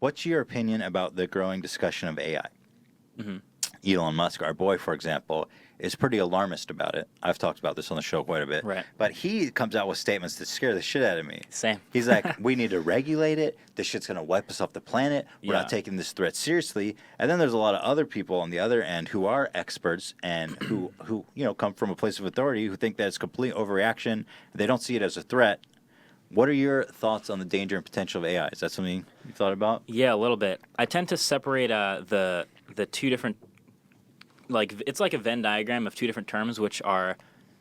What's your opinion about the growing discussion of AI? Elon Musk, our boy, for example, is pretty alarmist about it. I've talked about this on the show quite a bit. Right. But he comes out with statements that scare the shit out of me. Same. He's like, we need to regulate it. This shit's going to wipe us off the planet. We're Yeah. not taking this threat seriously. And then there's a lot of other people on the other end who are experts and who come from a place of authority who think that it's complete overreaction. They don't see it as a threat. What are your thoughts on the danger and potential of AI? Is that something you thought about? Yeah, a little bit. I tend to separate the two different, it's like a Venn diagram of two different terms, which are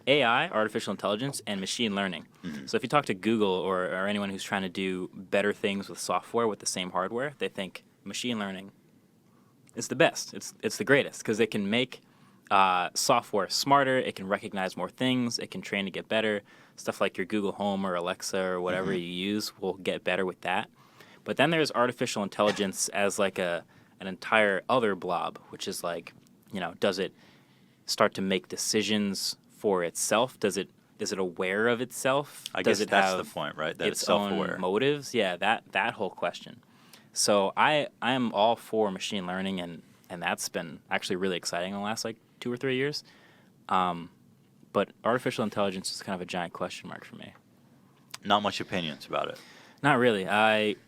AI, artificial intelligence, and machine learning. So if you talk to Google or anyone who's trying to do better things with software with the same hardware, they think machine learning is the best. It's the greatest because it can make software smarter. It can recognize more things. It can train to get better. Stuff like your Google Home or Alexa or whatever you use will get better with that. But then there's artificial intelligence as like an entire other blob, which is like, does it start to make decisions for itself? Is it aware of itself? I Does guess it that's have the point, right? That it's its self-aware. own motives? Yeah, that whole question. So I am all for machine learning, and that's been actually really exciting in the last 2 or 3 years. But artificial intelligence is kind of a giant question mark for me. Not much opinions about it. Not really.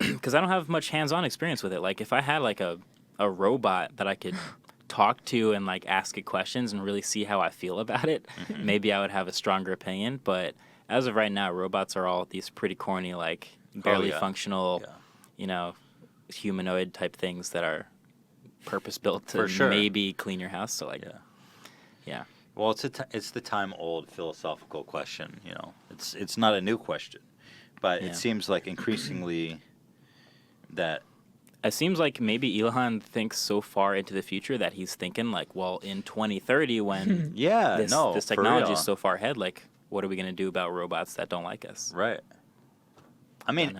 Because I don't have much hands-on experience with it. Like if I had a robot that I could talk to and ask it questions and really see how I feel about it, maybe I would have a stronger opinion. But as of right now, robots are all these pretty corny, barely functional, humanoid type things that are purpose built to maybe clean your house. So yeah. Well, it's the time-old philosophical question. It's not a new question, but it seems like increasingly that. It seems like maybe Elon thinks so far into the future that he's thinking in 2030 when this technology is so far ahead, what are we going to do about robots that don't like us? Right. I mean,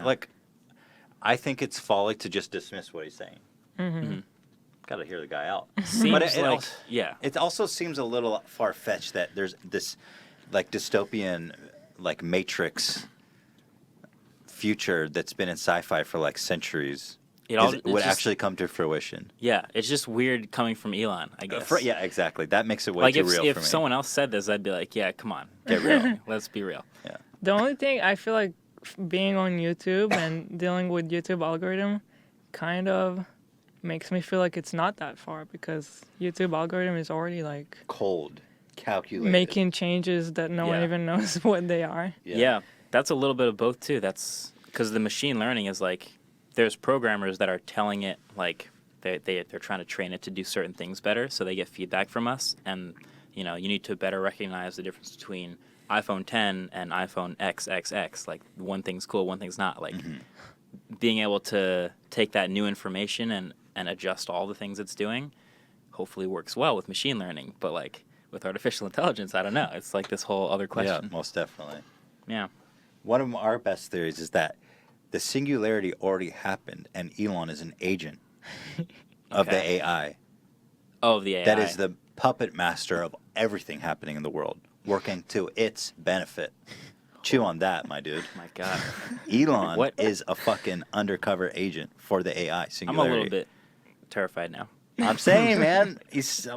I think it's folly to just dismiss what he's saying. Got to hear the guy out. But it also seems a little far-fetched that there's this dystopian Matrix future that's been in sci-fi for centuries. It would actually come to fruition. Yeah, it's just weird coming from Elon, I guess. Yeah, exactly. That makes it way too real for me. If someone else said this, I'd be like, yeah, come on, get real. Let's be real. Yeah. The only thing I feel like being on YouTube and dealing with YouTube algorithm kind of makes me feel like it's not that far because YouTube algorithm is already cold, calculated, making changes that no one even knows what they are. Yeah, that's a little bit of both too. That's because the machine learning is there's programmers that are telling it they're trying to train it to do certain things better, so they get feedback from us, and you need to better recognize the difference between iPhone 10 and iPhone XXX. One thing's cool, one thing's not. Being able to take that new information and adjust all the things it's doing, hopefully works well with machine learning. But with artificial intelligence, I don't know. It's this whole other question. Yeah, most definitely. Yeah. One of our best theories is that the singularity already happened, and Elon is an agent of the AI. Oh, of the AI. That is the puppet master of everything happening in the world, working to its benefit. Chew on that, my dude. My God. Elon is a fucking undercover agent for the AI singularity. I'm a little bit terrified now. I'm saying, man, he's...